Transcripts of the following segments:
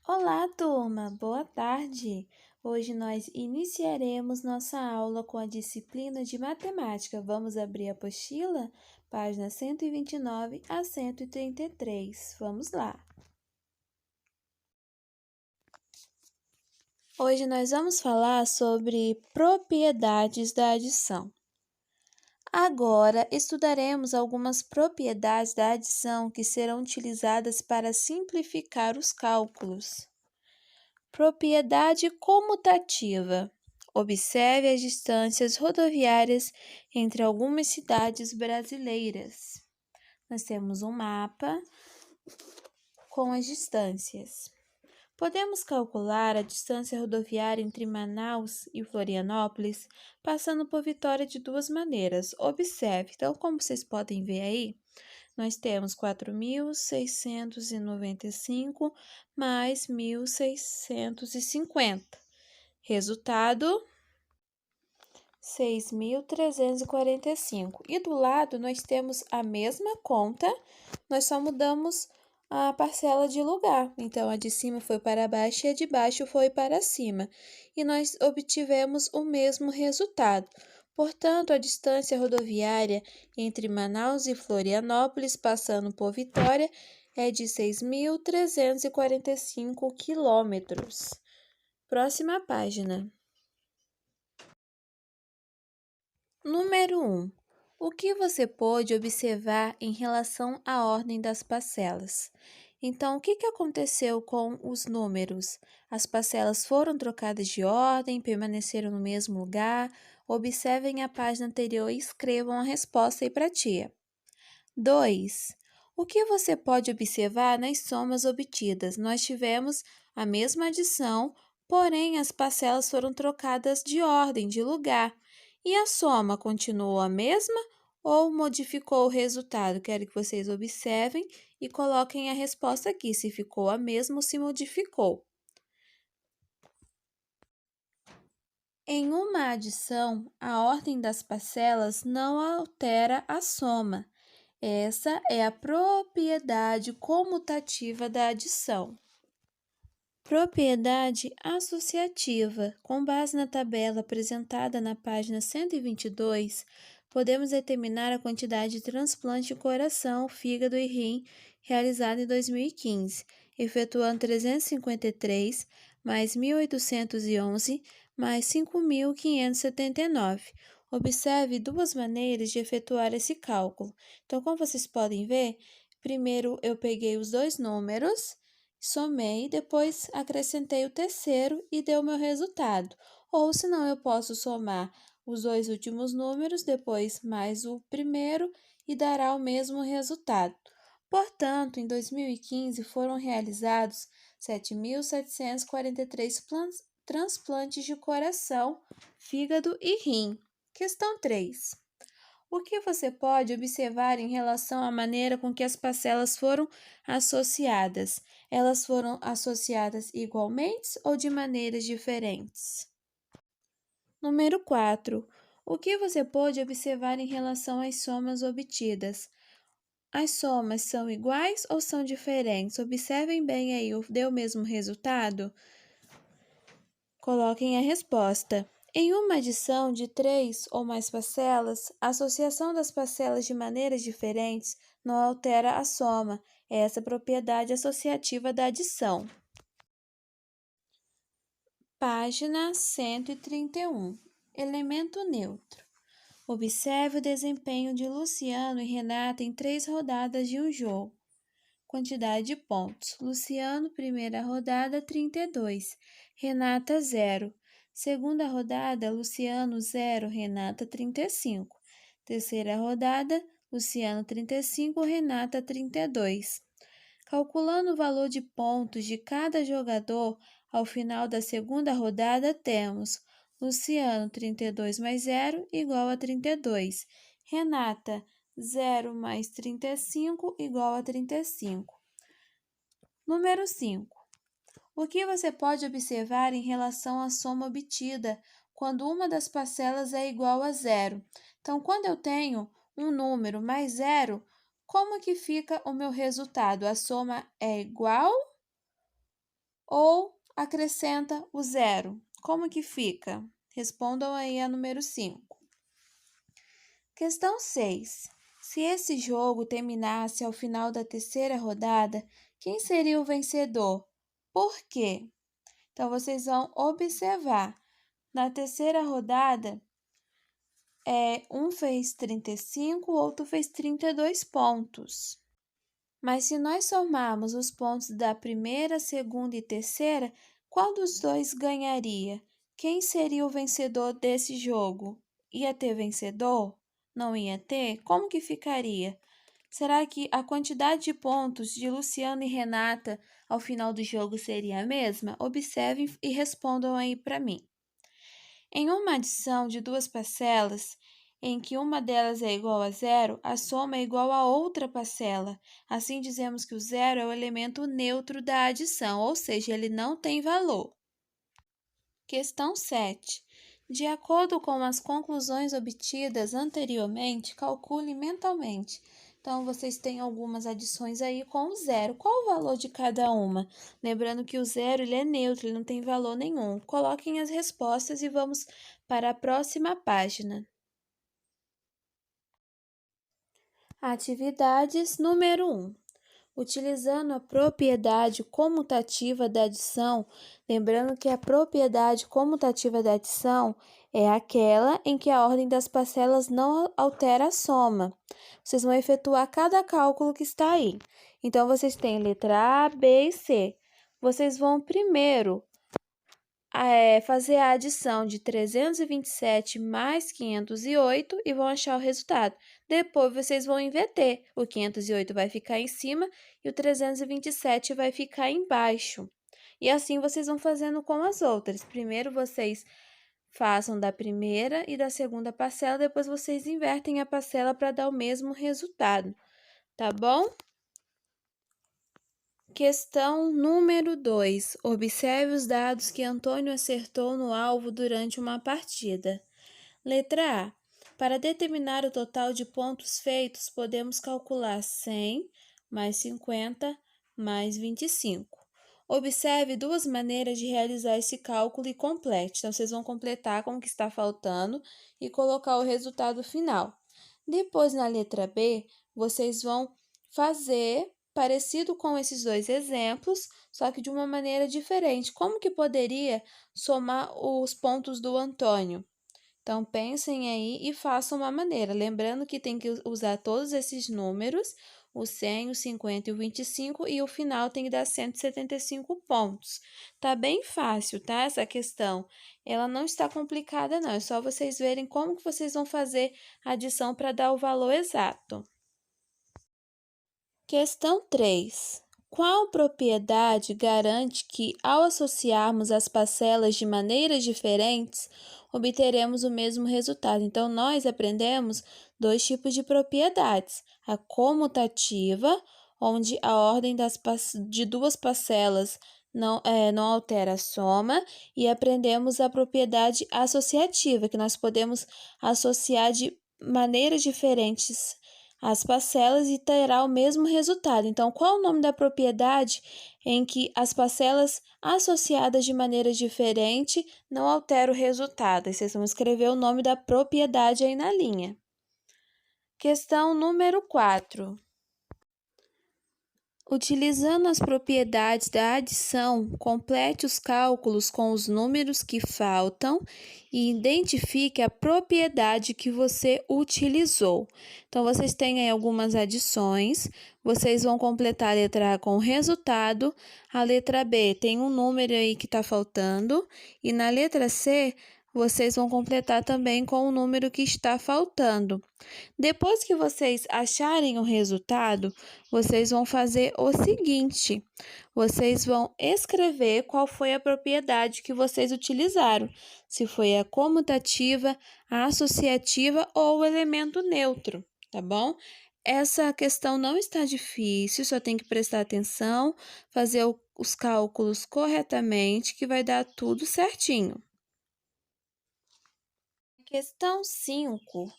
Olá, turma! Boa tarde! Hoje nós iniciaremos nossa aula com a disciplina de matemática. Vamos abrir a apostila, páginas 129 a 133. Vamos lá! Hoje nós vamos falar sobre propriedades da adição. Agora, estudaremos algumas propriedades da adição que serão utilizadas para simplificar os cálculos. Propriedade comutativa. Observe as distâncias rodoviárias entre algumas cidades brasileiras. Nós temos um mapa com as distâncias. Podemos calcular a distância rodoviária entre Manaus e Florianópolis passando por Vitória de duas maneiras. Observe, então, como vocês podem ver aí, nós temos 4.695 mais 1.650. Resultado, 6.345. E do lado nós temos a mesma conta, nós só mudamos a parcela de lugar. Então, a de cima foi para baixo e a de baixo foi para cima. E nós obtivemos o mesmo resultado. Portanto, a distância rodoviária entre Manaus e Florianópolis, passando por Vitória, é de 6.345 quilômetros. Próxima página. Número 1. O que você pôde observar em relação à ordem das parcelas? Então, o que aconteceu com os números? As parcelas foram trocadas de ordem, permaneceram no mesmo lugar? Observem a página anterior e escrevam a resposta aí para a tia. 2. O que você pode observar nas somas obtidas? Nós tivemos a mesma adição, porém as parcelas foram trocadas de ordem, de lugar. E a soma continuou a mesma ou modificou o resultado? Quero que vocês observem e coloquem a resposta aqui, se ficou a mesma ou se modificou. Em uma adição, a ordem das parcelas não altera a soma. Essa é a propriedade comutativa da adição. Propriedade associativa. Com base na tabela apresentada na página 122, podemos determinar a quantidade de transplante de coração, fígado e rim realizado em 2015, efetuando 353 mais 1.811 mais 5.579. Observe duas maneiras de efetuar esse cálculo. Então, como vocês podem ver, primeiro eu peguei os dois números, somei, depois acrescentei o terceiro e deu o meu resultado. Ou senão eu posso somar os dois últimos números, depois mais o primeiro e dará o mesmo resultado. Portanto, em 2015 foram realizados 7.743 transplantes de coração, fígado e rim. Questão 3. O que você pode observar em relação à maneira com que as parcelas foram associadas? Elas foram associadas igualmente ou de maneiras diferentes? Número 4. O que você pode observar em relação às somas obtidas? As somas são iguais ou são diferentes? Observem bem aí, deu o mesmo resultado? Coloquem a resposta. Em uma adição de 3 ou mais parcelas, a associação das parcelas de maneiras diferentes não altera a soma. É essa propriedade associativa da adição. Página 131. Elemento neutro. Observe o desempenho de Luciano e Renata em 3 rodadas de um jogo. Quantidade de pontos. Luciano, primeira rodada, 32. Renata, 0. Segunda rodada, Luciano, 0. Renata, 35. Terceira rodada, Luciano, 35. Renata, 32. Calculando o valor de pontos de cada jogador, ao final da segunda rodada, temos Luciano, 32 mais 0, igual a 32. Renata, 0 mais 35, igual a 35. Número 5. O que você pode observar em relação à soma obtida quando uma das parcelas é igual a 0? Então, quando eu tenho um número mais zero, como que fica o meu resultado? A soma é igual ou acrescenta o zero? Como que fica? Respondam aí a número 5. Questão 6. Se esse jogo terminasse ao final da terceira rodada, quem seria o vencedor? Por quê? Então, vocês vão observar. Na terceira rodada, um fez 35, o outro fez 32 pontos. Mas se nós somarmos os pontos da primeira, segunda e terceira, qual dos dois ganharia? Quem seria o vencedor desse jogo? Ia ter vencedor? Não ia ter? Como que ficaria? Será que a quantidade de pontos de Luciano e Renata ao final do jogo seria a mesma? Observem e respondam aí para mim. Em uma adição de duas parcelas, em que uma delas é igual a zero, a soma é igual a outra parcela. Assim, dizemos que o zero é o elemento neutro da adição, ou seja, ele não tem valor. Questão 7. De acordo com as conclusões obtidas anteriormente, calcule mentalmente. Então, vocês têm algumas adições aí com o zero. Qual o valor de cada uma? Lembrando que o zero ele é neutro, ele não tem valor nenhum. Coloquem as respostas e vamos para a próxima página. Atividades número 1. Utilizando a propriedade comutativa da adição, lembrando que a propriedade comutativa da adição é aquela em que a ordem das parcelas não altera a soma. Vocês vão efetuar cada cálculo que está aí. Então, vocês têm letra A, B e C. Vocês vão primeiro fazer a adição de 327 mais 508 e vão achar o resultado. Depois, vocês vão inverter. O 508 vai ficar em cima e o 327 vai ficar embaixo. E assim, vocês vão fazendo com as outras. Primeiro, vocês façam da primeira e da segunda parcela, depois vocês invertem a parcela para dar o mesmo resultado. Tá bom? Questão número 2. Observe os dados que Antônio acertou no alvo durante uma partida. Letra A. Para determinar o total de pontos feitos, podemos calcular 100 mais 50 mais 25. Observe duas maneiras de realizar esse cálculo e complete. Então, vocês vão completar com o que está faltando e colocar o resultado final. Depois, na letra B, vocês vão fazer parecido com esses dois exemplos, só que de uma maneira diferente. Como que poderia somar os pontos do Antônio? Então, pensem aí e façam uma maneira. Lembrando que tem que usar todos esses números, o 100, o 50 e o 25, e o final tem que dar 175 pontos. Tá bem fácil, tá? Essa questão. Ela não está complicada, não. É só vocês verem como que vocês vão fazer a adição para dar o valor exato. Questão 3. Qual propriedade garante que, ao associarmos as parcelas de maneiras diferentes, obteremos o mesmo resultado? Então, nós aprendemos dois tipos de propriedades. A comutativa, onde a ordem de duas parcelas não altera a soma, e aprendemos a propriedade associativa, que nós podemos associar de maneiras diferentes as parcelas e terá o mesmo resultado. Então, qual o nome da propriedade em que as parcelas associadas de maneira diferente não alteram o resultado? Aí vocês vão escrever o nome da propriedade aí na linha. Questão número 4. Utilizando as propriedades da adição, complete os cálculos com os números que faltam e identifique a propriedade que você utilizou. Então, vocês têm aí algumas adições, vocês vão completar a letra A com o resultado, a letra B tem um número aí que está faltando, e na letra C, vocês vão completar também com o número que está faltando. Depois que vocês acharem o resultado, vocês vão fazer o seguinte: vocês vão escrever qual foi a propriedade que vocês utilizaram, se foi a comutativa, a associativa ou o elemento neutro, tá bom? Essa questão não está difícil, só tem que prestar atenção, fazer os cálculos corretamente, que vai dar tudo certinho. Questão 5.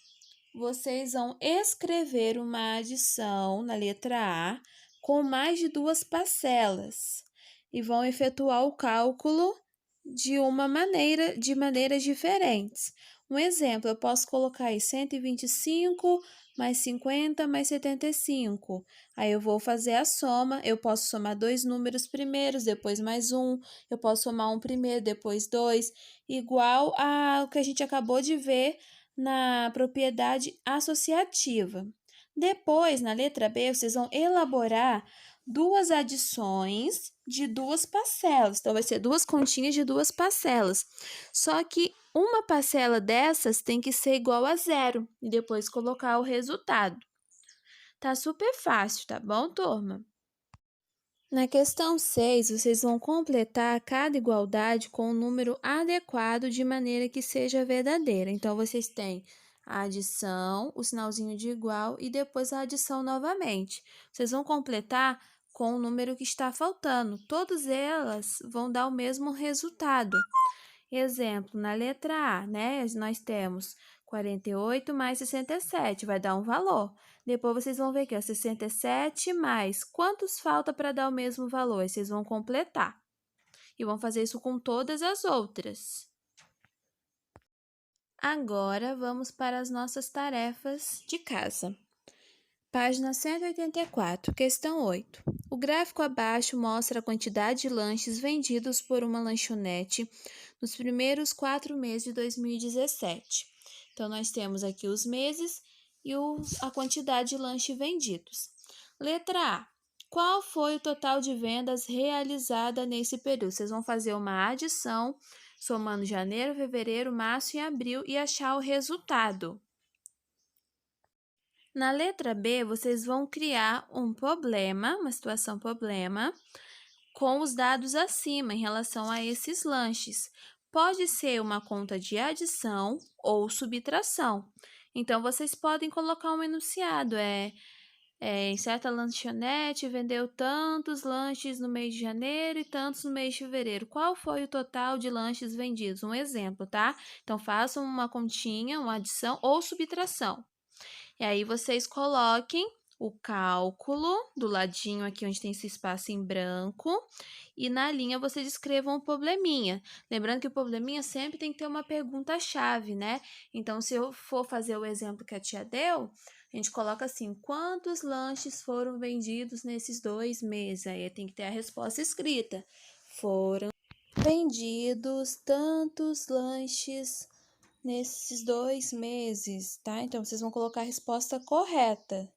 vocês vão escrever uma adição na letra A com mais de 2 parcelas e vão efetuar o cálculo de maneiras diferentes. Um exemplo, eu posso colocar aí 125 mais 50 mais 75. Aí eu vou fazer a soma, eu posso somar dois números primeiros, depois mais um, eu posso somar um primeiro, depois dois, igual ao que a gente acabou de ver na propriedade associativa. Depois, na letra B, vocês vão elaborar duas adições de 2 parcelas. Então, vai ser 2 continhas de 2 parcelas. Só que uma parcela dessas tem que ser igual a zero e depois colocar o resultado. Tá super fácil, tá bom, turma? Na questão 6, vocês vão completar cada igualdade com um número adequado de maneira que seja verdadeira. Então, vocês têm a adição, o sinalzinho de igual e depois a adição novamente. Vocês vão completar com o número que está faltando. Todas elas vão dar o mesmo resultado. Exemplo, na letra A, né? Nós temos 48 mais 67, vai dar um valor. Depois vocês vão ver aqui, ó, 67 mais. Quantos falta para dar o mesmo valor? Vocês vão completar. E vão fazer isso com todas as outras. Agora, vamos para as nossas tarefas de casa. Página 184, questão 8. O gráfico abaixo mostra a quantidade de lanches vendidos por uma lanchonete nos primeiros 4 meses de 2017. Então, nós temos aqui os meses e a quantidade de lanches vendidos. Letra A. Qual foi o total de vendas realizada nesse período? Vocês vão fazer uma adição, somando janeiro, fevereiro, março e abril e achar o resultado. Na letra B, vocês vão criar um problema, uma situação problema, com os dados acima em relação a esses lanches. Pode ser uma conta de adição ou subtração. Então, vocês podem colocar um enunciado, em certa lanchonete vendeu tantos lanches no mês de janeiro e tantos no mês de fevereiro. Qual foi o total de lanches vendidos? Um exemplo, tá? Então, façam uma continha, uma adição ou subtração. E aí, vocês coloquem o cálculo do ladinho aqui onde tem esse espaço em branco e na linha vocês escrevam o probleminha. Lembrando que o probleminha sempre tem que ter uma pergunta-chave, né? Então, se eu for fazer o exemplo que a tia deu, a gente coloca assim, quantos lanches foram vendidos nesses 2 meses? Aí tem que ter a resposta escrita. Foram vendidos tantos lanches nesses 2 meses, tá? Então, vocês vão colocar a resposta correta.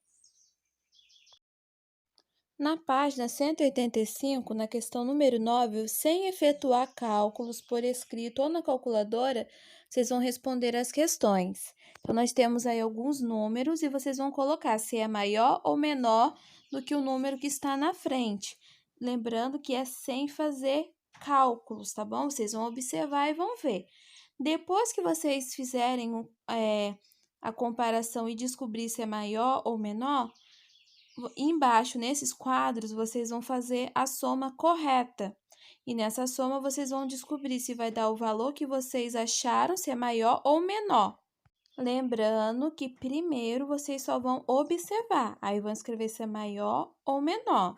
Na página 185, na questão número 9, sem efetuar cálculos por escrito ou na calculadora, vocês vão responder as questões. Então, nós temos aí alguns números e vocês vão colocar se é maior ou menor do que o número que está na frente. Lembrando que é sem fazer cálculos, tá bom? Vocês vão observar e vão ver. Depois que vocês fizerem a comparação e descobrir se é maior ou menor, embaixo, nesses quadros, vocês vão fazer a soma correta. E nessa soma, vocês vão descobrir se vai dar o valor que vocês acharam, se é maior ou menor. Lembrando que primeiro vocês só vão observar, aí vão escrever se é maior ou menor.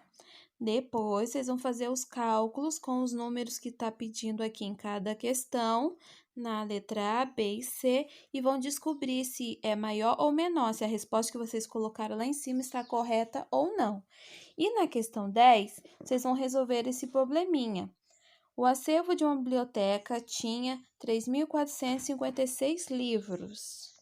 Depois, vocês vão fazer os cálculos com os números que está pedindo aqui em cada questão, na letra A, B e C, e vão descobrir se é maior ou menor, se a resposta que vocês colocaram lá em cima está correta ou não. E na questão 10, vocês vão resolver esse probleminha. O acervo de uma biblioteca tinha 3.456 livros.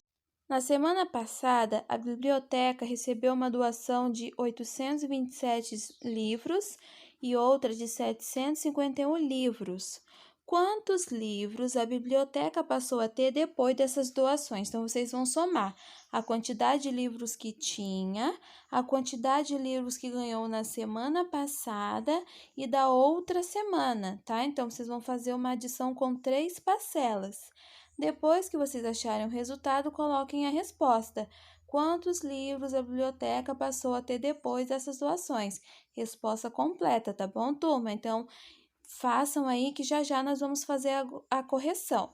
Na semana passada, a biblioteca recebeu uma doação de 827 livros e outra de 751 livros. Quantos livros a biblioteca passou a ter depois dessas doações? Então, vocês vão somar a quantidade de livros que tinha, a quantidade de livros que ganhou na semana passada e da outra semana, tá? Então, vocês vão fazer uma adição com 3 parcelas. Depois que vocês acharem o resultado, coloquem a resposta. Quantos livros a biblioteca passou a ter depois dessas doações? Resposta completa, tá bom, turma? Então, façam aí que já já nós vamos fazer a correção.